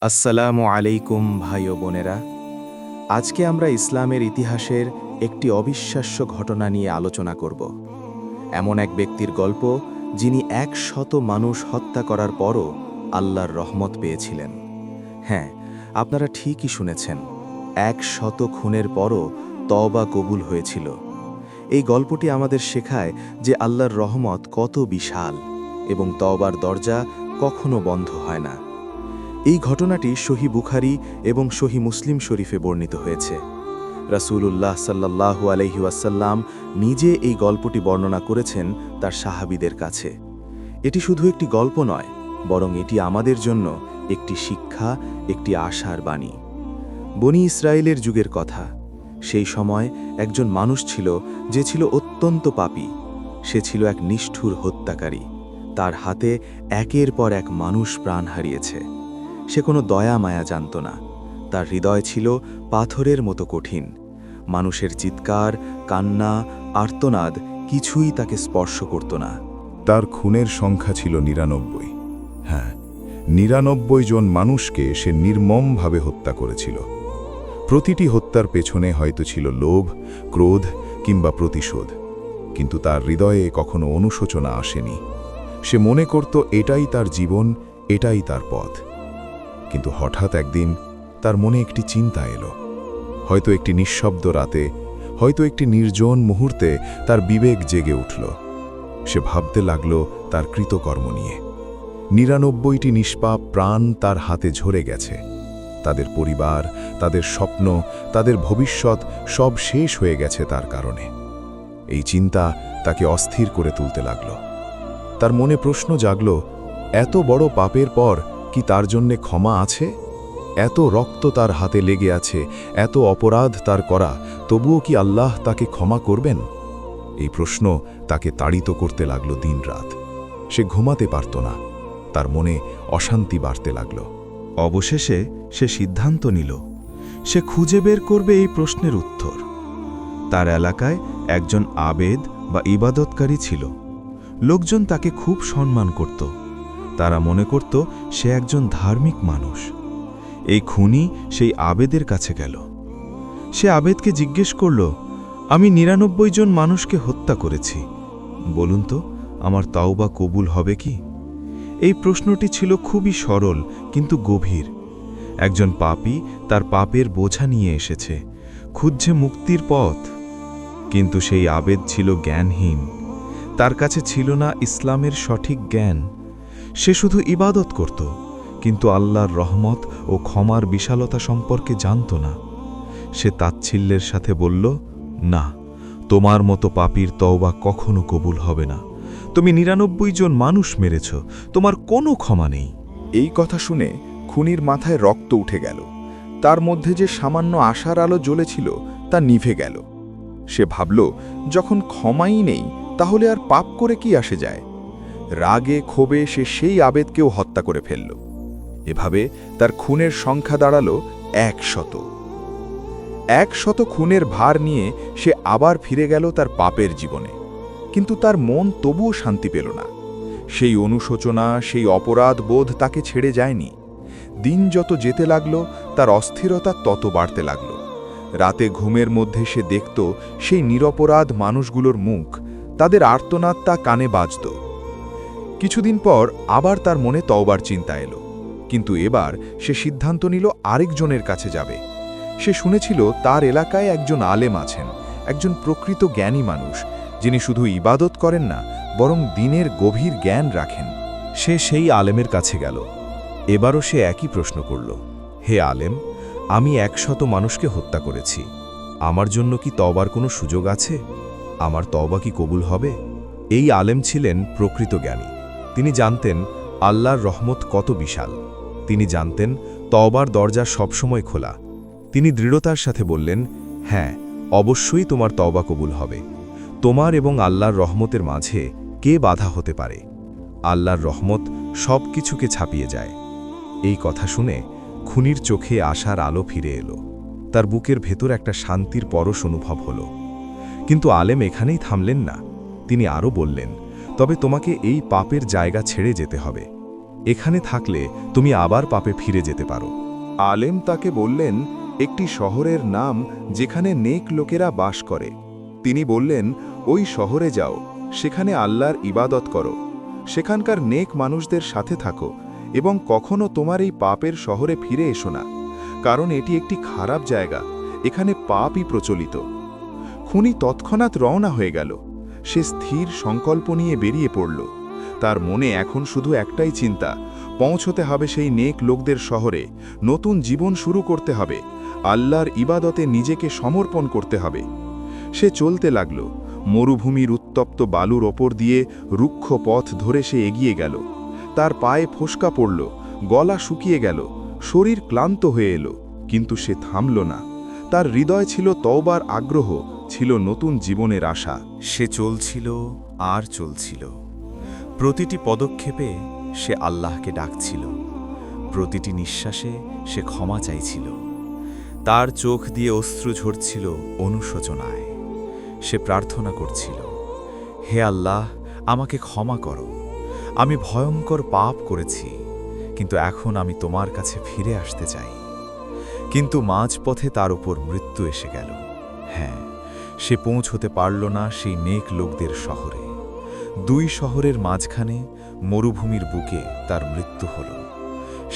আসসালামু আলাইকুম ভাই ও বোনেরা। আজকে আমরা ইসলামের ইতিহাসের একটি অবিশ্বাস্য ঘটনা নিয়ে আলোচনা করব। এমন এক ব্যক্তির গল্প যিনি ১০০ মানুষ হত্যা করার পরও আল্লাহর রহমত পেয়েছিলেন। হ্যাঁ, আপনারা ঠিকই শুনেছেন, ১০০ খুনের পরও তওবা কবুল হয়েছিল। এই গল্পটি আমাদের শেখায় যে আল্লাহর রহমত কত বিশাল এবং তওবার দরজা কখনো বন্ধ হয় না। এই ঘটনাটি সহিহ বুখারী এবং সহিহ মুসলিম শরীফে বর্ণিত হয়েছে। রাসূলুল্লাহ সাল্লাল্লাহু আলাইহি ওয়াসাল্লাম নিজে এই গল্পটি বর্ণনা করেছেন তার সাহাবীদের কাছে। এটি শুধু একটি গল্প নয়, বরং এটি আমাদের জন্য একটি শিক্ষা, একটি আশার বাণী। বনী ইসরায়েলের যুগের কথা। সেই সময় একজন মানুষ ছিল যে ছিল অত্যন্ত পাপী। সে ছিল এক নিষ্ঠুর হত্যাকারী। তার হাতে একের পর এক মানুষ প্রাণ হারিয়েছে। সে কোনো দয়া মায়া জানত না। তার হৃদয় ছিল পাথরের মতো কঠিন। মানুষের চিৎকার, কান্না, আর্তনাদ কিছুই তাকে স্পর্শ করত না। তার খুনের সংখ্যা ছিল ৯৯। হ্যাঁ, ৯৯ জন মানুষকে সে নির্মমভাবে হত্যা করেছিল। প্রতিটি হত্যার পেছনে হয়তো ছিল লোভ, ক্রোধ কিংবা প্রতিশোধ, কিন্তু তার হৃদয়ে কখনো অনুশোচনা আসেনি। সে মনে করত এটাই তার জীবন, এটাই তার পথ। কিন্তু হঠাৎ একদিন তার মনে একটি চিন্তা এলো। হয়তো একটি নিঃশব্দ রাতে, হয়তো একটি নির্জন মুহূর্তে তার বিবেক জেগে উঠল। সে ভাবতে লাগল তার কৃতকর্ম নিয়ে। ৯৯টি নিষ্পাপ প্রাণ তার হাতে ঝরে গেছে। তাদের পরিবার, তাদের স্বপ্ন, তাদের ভবিষ্যৎ সব শেষ হয়ে গেছে তার কারণে। এই চিন্তা তাকে অস্থির করে তুলতে লাগল। তার মনে প্রশ্ন জাগল, এত বড় পাপের পর কি তার জন্যে ক্ষমা আছে? এত রক্ত তার হাতে লেগে আছে, এত অপরাধ তার করা, তবুও কি আল্লাহ তাকে ক্ষমা করবেন? এই প্রশ্ন তাকে তাড়িত করতে লাগল দিনরাত। সে ঘুমাতে পারত না। তার মনে অশান্তি বাড়তে লাগল। অবশেষে সে সিদ্ধান্ত নিল, সে খুঁজে বের করবে এই প্রশ্নের উত্তর। তার এলাকায় একজন আবেদ বা ইবাদতকারী ছিল। লোকজন তাকে খুব সম্মান করত। তারা মনে করত সে একজন ধার্মিক মানুষ। এই খুনি সেই আবেদের কাছে গেল। সে আবেদকে জিজ্ঞেস করল, আমি ৯৯ জন মানুষকে হত্যা করেছি, বলুন তো আমার তাওবা কবুল হবে কি? এই প্রশ্নটি ছিল খুবই সরল কিন্তু গভীর। একজন পাপী তার পাপের বোঝা নিয়ে এসেছে, খুঁজছে মুক্তির পথ। কিন্তু সেই আবেদ ছিল জ্ঞানহীন। তার কাছে ছিল না ইসলামের সঠিক জ্ঞান। সে শুধু ইবাদত করত, কিন্তু আল্লাহর রহমত ও ক্ষমার বিশালতা সম্পর্কে জানত না। সে তাচ্ছিল্যের সাথে বলল, না, তোমার মতো পাপীর তওবা কখনো কবুল হবে না। তুমি ৯৯ জন মানুষ মেরেছ, তোমার কোনো ক্ষমা নেই। এই কথা শুনে খুনির মাথায় রক্ত উঠে গেল। তার মধ্যে যে সামান্য আশার আলো জ্বলেছিল তা নিভে গেল। সে ভাবল, যখন ক্ষমাই নেই তাহলে আর পাপ করে কি আসে যায়? রাগে ক্ষোভে সে সেই আবেদকেও হত্যা করে ফেলল। এভাবে তার খুনের সংখ্যা দাঁড়াল ১০০। ১০০ খুনের ভার নিয়ে সে আবার ফিরে গেল তার পাপের জীবনে। কিন্তু তার মন তবুও শান্তি পেল না। সেই অনুশোচনা, সেই অপরাধ বোধ তাকে ছেড়ে যায়নি। দিন যত যেতে লাগল তার অস্থিরতা তত বাড়তে লাগল। রাতে ঘুমের মধ্যে সে দেখত সেই নিরপরাধ মানুষগুলোর মুখ, তাদের আর্তনাদ তা কানে বাজত। কিছুদিন পর আবার তার মনে তওবার চিন্তা এলো। কিন্তু এবার সে সিদ্ধান্ত নিল আরেকজনের কাছে যাবে। সে শুনেছিল তার এলাকায় একজন আলেম আছেন, একজন প্রকৃত জ্ঞানী মানুষ, যিনি শুধু ইবাদত করেন না, বরং দিনের গভীর জ্ঞান রাখেন। সে সেই আলেমের কাছে গেল। এবারও সে একই প্রশ্ন করল, হে আলেম, আমি ১০০ মানুষকে হত্যা করেছি। আমার জন্য কি তওবার কোনো সুযোগ আছে? আমার তওবা কি কবুল হবে? এই আলেম ছিলেন প্রকৃত জ্ঞানী। তিনি জানতেন আল্লাহর রহমত কত বিশাল। তিনি জানতেন তওবার দরজা সবসময় খোলা। তিনি দৃঢ়তার সাথে বললেন, হ্যাঁ, অবশ্যই তোমার তওবা কবুল হবে। তোমার এবং আল্লাহর রহমতের মাঝে কে বাধা হতে পারে? আল্লাহর রহমত সব কিছুকে ছাপিয়ে যায়। এই কথা শুনে খুনির চোখে আশার আলো ফিরে এলো। তার বুকের ভেতর একটা শান্তির পরশ অনুভব হল। কিন্তু আলেম এখানেই থামলেন না। তিনি আরও বললেন, তবে তোমাকে এই পাপের জায়গা ছেড়ে যেতে হবে। এখানে থাকলে তুমি আবার পাপে ফিরে যেতে পারো। আলেম তাকে বললেন একটি শহরের নাম যেখানে নেক লোকেরা বাস করে। তিনি বললেন, ওই শহরে যাও, সেখানে আল্লাহর ইবাদত করো, সেখানকার নেক মানুষদের সাথে থাকো এবং কখনো তোমার এই পাপের শহরে ফিরে এসো না, কারণ এটি একটি খারাপ জায়গা, এখানে পাপই প্রচলিত। খুনি তৎক্ষণাৎ রওনা হয়ে গেল। সে স্থির সংকল্প নিয়ে বেরিয়ে পড়ল। তার মনে এখন শুধু একটাই চিন্তা, পৌঁছতে হবে সেই নেক লোকদের শহরে, নতুন জীবন শুরু করতে হবে, আল্লাহর ইবাদতে নিজেকে সমর্পণ করতে হবে। সে চলতে লাগল। মরুভূমির উত্তপ্ত বালুর ওপর দিয়ে রুক্ষ পথ ধরে সে এগিয়ে গেল। তার পায়ে ফোস্কা পড়ল, গলা শুকিয়ে গেল, শরীর ক্লান্ত হয়ে এলো, কিন্তু সে থামল না। তার হৃদয় ছিল তওবার আগ্রহ, ছিল নতুন জীবনের আশা। সে চলছিল আর চলছিল। প্রতিটি পদক্ষেপে সে আল্লাহকে ডাকছিল, প্রতিটি নিঃশ্বাসে সে ক্ষমা চাইছিল। তার চোখ দিয়ে অশ্রু ঝরছিল অনুশোচনায়। সে প্রার্থনা করছিল, হে আল্লাহ, আমাকে ক্ষমা করো, আমি ভয়ঙ্কর পাপ করেছি, কিন্তু এখন আমি তোমার কাছে ফিরে আসতে চাই। কিন্তু মাঝপথে তার উপর মৃত্যু এসে গেল। হ্যাঁ, সে পৌঁছতে পারল না সেই নেক লোকদের শহরে। দুই শহরের মাঝখানে মরুভূমির বুকে তার মৃত্যু হল।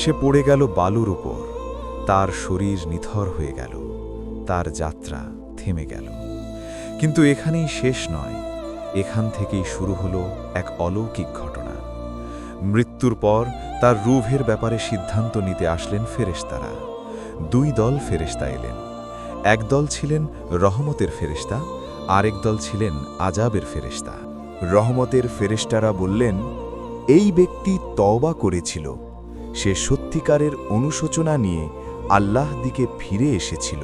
সে পড়ে গেল বালুর উপর, তার শরীর নিথর হয়ে গেল, তার যাত্রা থেমে গেল। কিন্তু এখানেই শেষ নয়, এখান থেকেই শুরু হলো এক অলৌকিক ঘটনা। মৃত্যুর পর তার রূহের ব্যাপারে সিদ্ধান্ত নিতে আসলেন ফেরেশতারা। দুই দল ফেরেশতা এলেন। এক দল ছিলেন রহমতের ফেরেশতা, আরেক দল ছিলেন আজাবের ফেরেশতা। রহমতের ফেরেশতারা বললেন, এই ব্যক্তি তওবা করেছিল, সে সত্যিকারের অনুশোচনা নিয়ে আল্লাহ দিকে ফিরে এসেছিল,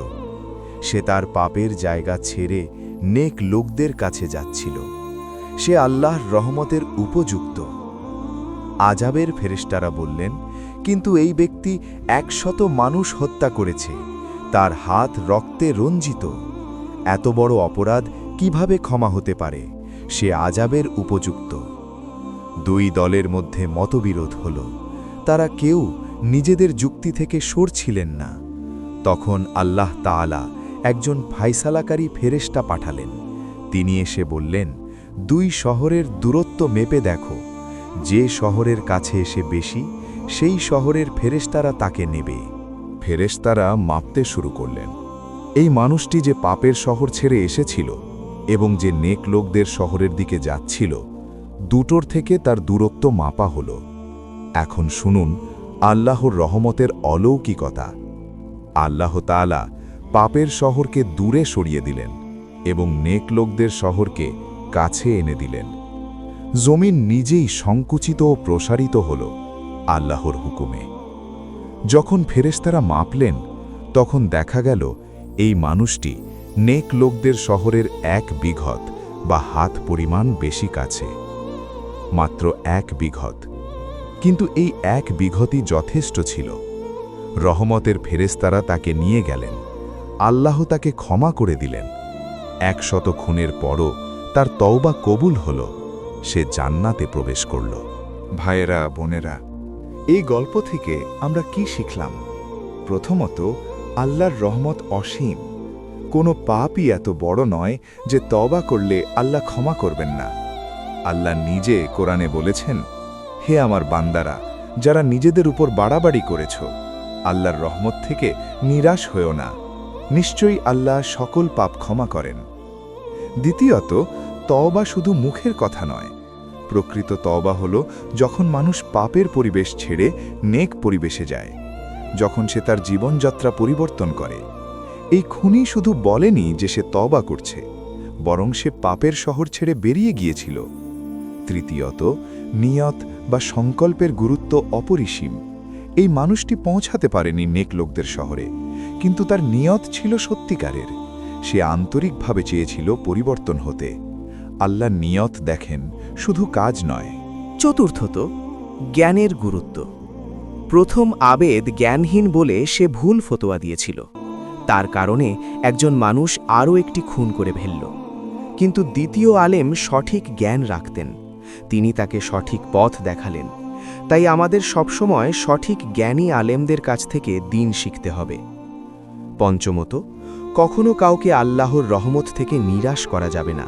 সে তার পাপের জায়গা ছেড়ে নেক লোকদের কাছে যাচ্ছিল, সে আল্লাহর রহমতের উপযুক্ত। আজাবের ফেরেশতারা বললেন, কিন্তু এই ব্যক্তি 100 মানুষ হত্যা করেছে, তার হাত রক্তে রঞ্জিত, এত বড় অপরাধ কিভাবে ক্ষমা হতে পারে, সে আজাবের উপযুক্ত। দুই দলের মধ্যে মতবিরোধ হল। তারা কেউ নিজেদের যুক্তি থেকে সরছিলেন না। তখন আল্লাহ তাআলা একজন ফায়সালাকারী ফেরেশতা পাঠালেন। তিনি এসে বললেন, দুই শহরের দূরত্ব মেপে দেখো, যে শহরের কাছে এসে বেশি, সেই শহরের ফেরেশতারা তাকে নেবে। ফেরেশতারা মাপতে শুরু করলেন। এই মানুষটি যে পাপের শহর ছেড়ে এসেছিল এবং যে নেক লোকদের শহরের দিকে যাচ্ছিল, দুটোর থেকে তার দূরত্ব মাপা হল। এখন শুনুন আল্লাহর রহমতের অলৌকিকতা। আল্লাহ তাআলা পাপের শহরকে দূরে সরিয়ে দিলেন এবং নেক লোকদের শহরকে কাছে এনে দিলেন। জমিন নিজেই সংকুচিত ও প্রসারিত হল আল্লাহর হুকুমে। যখন ফেরেশতারা মাপলেন, তখন দেখা গেল এই মানুষটি নেক লোকদের শহরের 1 বিঘত বা হাত পরিমাণ বেশি কাছে। মাত্র 1 বিঘত। কিন্তু এই 1 বিঘতই যথেষ্ট ছিল। রহমতের ফেরেশতারা তাকে নিয়ে গেলেন। আল্লাহ তাকে ক্ষমা করে দিলেন। 100 খুনের পরও তার তওবা কবুল হল। সে জান্নাতে প্রবেশ করল। ভাইয়েরা, বোনেরা, এই গল্প থেকে আমরা কি শিখলাম? প্রথমত, আল্লাহর রহমত অসীম। কোনো পাপই এত বড় নয় যে তওবা করলে আল্লাহ ক্ষমা করবেন না। আল্লাহ নিজে কোরআনে বলেছেন, হে আমার বান্দারা, যারা নিজেদের উপর বাড়াবাড়ি করেছ, আল্লাহর রহমত থেকে নিরাশ হয়েও না, নিশ্চয়ই আল্লাহ সকল পাপ ক্ষমা করেন। দ্বিতীয়ত, তওবা শুধু মুখের কথা নয়। প্রকৃত তওবা হল যখন মানুষ পাপের পরিবেশ ছেড়ে নেক পরিবেশে যায়, যখন সে তার জীবনযাত্রা পরিবর্তন করে। এই খুনি শুধু বলেনি যে সে তওবা করছে, বরং সে পাপের শহর ছেড়ে বেরিয়ে গিয়েছিল। তৃতীয়ত, নিয়ত বা সংকল্পের গুরুত্ব অপরিসীম। এই মানুষটি পৌঁছাতে পারেনি নেক লোকদের শহরে, কিন্তু তার নিয়ত ছিল সত্যিকারের। সে আন্তরিকভাবে চেয়েছিল পরিবর্তন হতে। আল্লাহ নিয়ত দেখেন, শুধু কাজ নয়। চতুর্থত, জ্ঞানের গুরুত্ব। প্রথম আবেদ জ্ঞানহীন বলে সে ভুল ফতোয়া দিয়েছিল। তার কারণে একজন মানুষ আরও একটি খুন করে ফেলল। কিন্তু দ্বিতীয় আলেম সঠিক জ্ঞান রাখতেন। তিনি তাকে সঠিক পথ দেখালেন। তাই আমাদের সবসময় সঠিক জ্ঞানী আলেমদের কাছ থেকে দ্বীন শিখতে হবে। পঞ্চমত, কখনো কাউকে আল্লাহর রহমত থেকে নিরাশ করা যাবে না।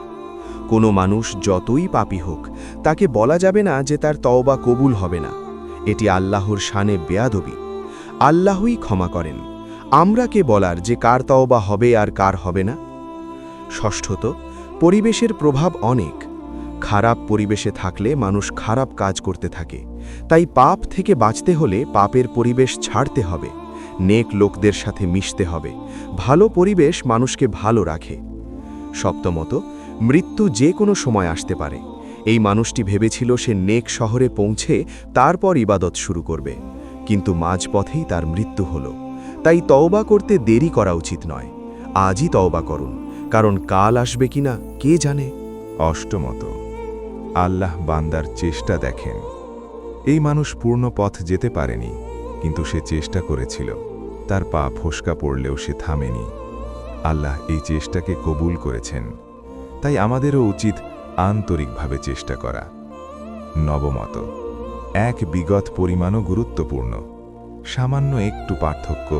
কোনো মানুষ যতই পাপী হোক, তাকে বলা যাবে না যে তার তওবা কবুল হবে না। এটি আল্লাহর শানে বেয়াদবি। আল্লাহই ক্ষমা করেন, আমরা কে বলার যে কার তওবা হবে আর কার হবে না। ষষ্ঠত, পরিবেশের প্রভাব অনেক। খারাপ পরিবেশে থাকলে মানুষ খারাপ কাজ করতে থাকে, তাই পাপ থেকে বাঁচতে হলে পাপের পরিবেশ ছাড়তে হবে, নেক লোকদের সাথে মিশতে হবে। ভালো পরিবেশ মানুষকে ভালো রাখে। সপ্তমত, মৃত্যু যে কোনো সময় আসতে পারে। এই মানুষটি ভেবেছিল সে নেক শহরে পৌঁছে তারপর ইবাদত শুরু করবে, কিন্তু মাঝপথেই তার মৃত্যু হলো। তাই তওবা করতে দেরি করা উচিত নয়। আজই তওবা করুন, কারণ কাল আসবে কিনা কে জানে। অষ্টমত, আল্লাহ বান্দার চেষ্টা দেখেন। এই মানুষ পূর্ণ পথ যেতে পারেনি, কিন্তু সে চেষ্টা করেছিল। তার পা ফসকা পড়লেও সে থামেনি। আল্লাহ এই চেষ্টাকে কবুল করেছেন, তাই আমাদেরও উচিত আন্তরিকভাবে চেষ্টা করা। নবমত, এক বিগত পরিমাণও গুরুত্বপূর্ণ। সামান্য একটু পার্থক্য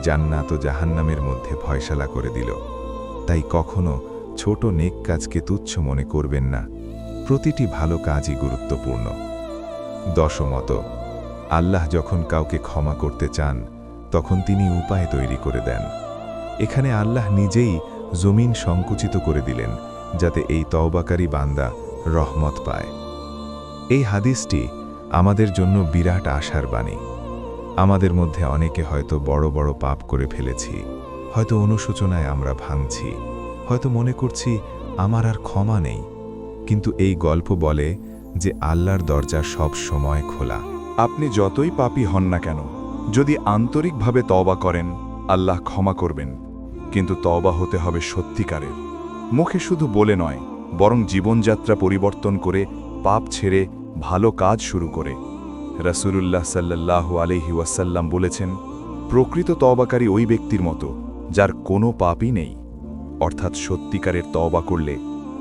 জান্নাত ও জাহান্নামের মধ্যে ফয়সালা করে দিল। তাই কখনো ছোট নেক কাজকে তুচ্ছ মনে করবেন না। প্রতিটি ভালো কাজই গুরুত্বপূর্ণ। দশমত, আল্লাহ যখন কাউকে ক্ষমা করতে চান, তখন তিনি উপায় তৈরি করে দেন। এখানে আল্লাহ নিজেই জমিন সংকুচিত করে দিলেন, যাতে এই তওবাকারী বান্দা রহমত পায়। এই হাদিসটি আমাদের জন্য বিরাট আশার বাণী। আমাদের মধ্যে অনেকে হয়তো বড় বড় পাপ করে ফেলেছি, হয়তো অনুশোচনায় আমরা ভাঙছি, হয়তো মনে করছি আমার আর ক্ষমা নেই। কিন্তু এই গল্প বলে যে আল্লাহর দরজা সব সময় খোলা। আপনি যতই পাপী হন না কেন, যদি আন্তরিকভাবে তওবা করেন, আল্লাহ ক্ষমা করবেন। কিন্তু তওবা হতে হবে সত্যিকারের। মুখে শুধু বলে নয়, বরং জীবনযাত্রা পরিবর্তন করে, পাপ ছেড়ে ভালো কাজ শুরু করে। রাসূলুল্লাহ সাল্লাল্লাহু আলাইহি ওয়াসাল্লাম বলেছেন, প্রকৃত তওবাকারী ওই ব্যক্তির মতো যার কোনো পাপই নেই। অর্থাৎ সত্যিকারের তওবা করলে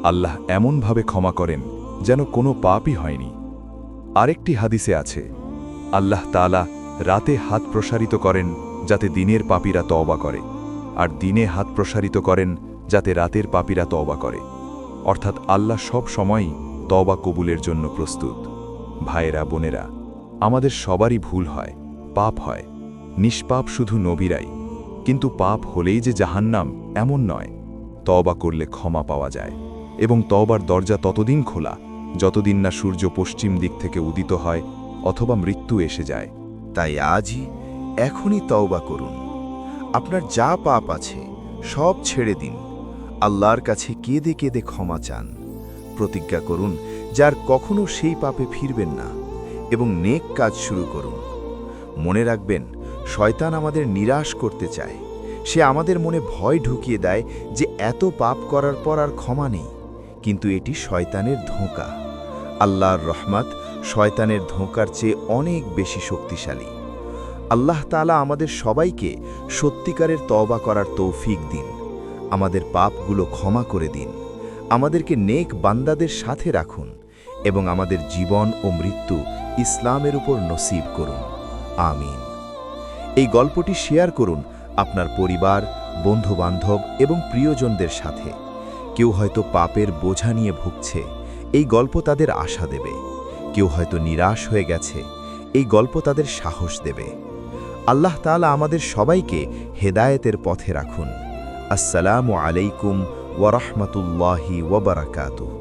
আল্লাহ এমনভাবে ক্ষমা করেন যেন কোনো পাপই হয়নি। আরেকটি হাদিসে আছে, আল্লাহ তাআলা রাতে হাত প্রসারিত করেন যাতে দিনের পাপীরা তওবা করে, আর দিনে হাত প্রসারিত করেন যাতে রাতের পাপীরা তওবা করে। অর্থাৎ আল্লাহ সব সময়ই তওবা কবুলের জন্য প্রস্তুত। ভাইয়েরা বোনেরা, আমাদের সবারই ভুল হয়, পাপ হয়। নিষ্পাপ শুধু নবীরাই। কিন্তু পাপ হলেই যে জাহান্নাম এমন নয়। তওবা করলে ক্ষমা পাওয়া যায়, এবং তওবার দরজা ততদিন খোলা যতদিন না সূর্য পশ্চিম দিক থেকে উদিত হয় অথবা মৃত্যু এসে যায়। তাই আজই এখনই তওবা করুন। আপনার যা পাপ আছে সব ছেড়ে দিন। আল্লাহর কাছে কেঁদে কেঁদে ক্ষমা চান। প্রতিজ্ঞা করুন যার কখনো সেই পাপে ফিরবেন না, এবং নেক কাজ শুরু করুন। মনে রাখবেন, শয়তান আমাদের নিরাশ করতে চায়। সে আমাদের মনে ভয় ঢুকিয়ে দেয় যে এত পাপ করার পর আর ক্ষমা নেই, কিন্তু এটি শয়তানের ধোঁকা। আল্লাহর রহমত শয়তানের ধোঁকার চেয়ে অনেক বেশি শক্তিশালী। আল্লাহ তাআলা আমাদের সবাইকে সত্যিকারের তওবা করার তৌফিক দিন। আমাদের পাপগুলো ক্ষমা করে দিন। আমাদেরকে নেক বান্দাদের সাথে রাখুন, এবং আমাদের জীবন ও মৃত্যু ইসলামের উপর নসিব করুন। আমিন। এই গল্পটি শেয়ার করুন আপনার পরিবার, বন্ধুবান্ধব এবং প্রিয়জনদের সাথে। কেউ হয়তো পাপের বোঝা নিয়ে ভুগছে, এই গল্প তাদের আশা দেবে। কেউ হয়তো নিরাশ হয়ে গেছে, এই গল্প তাদের সাহস দেবে। আল্লাহ তাআলা আমাদের সবাইকে হেদায়েতের পথে রাখুন। আসসালামু আলাইকুম ওয়া রাহমাতুল্লাহি ওয়া বারাকাতুহু।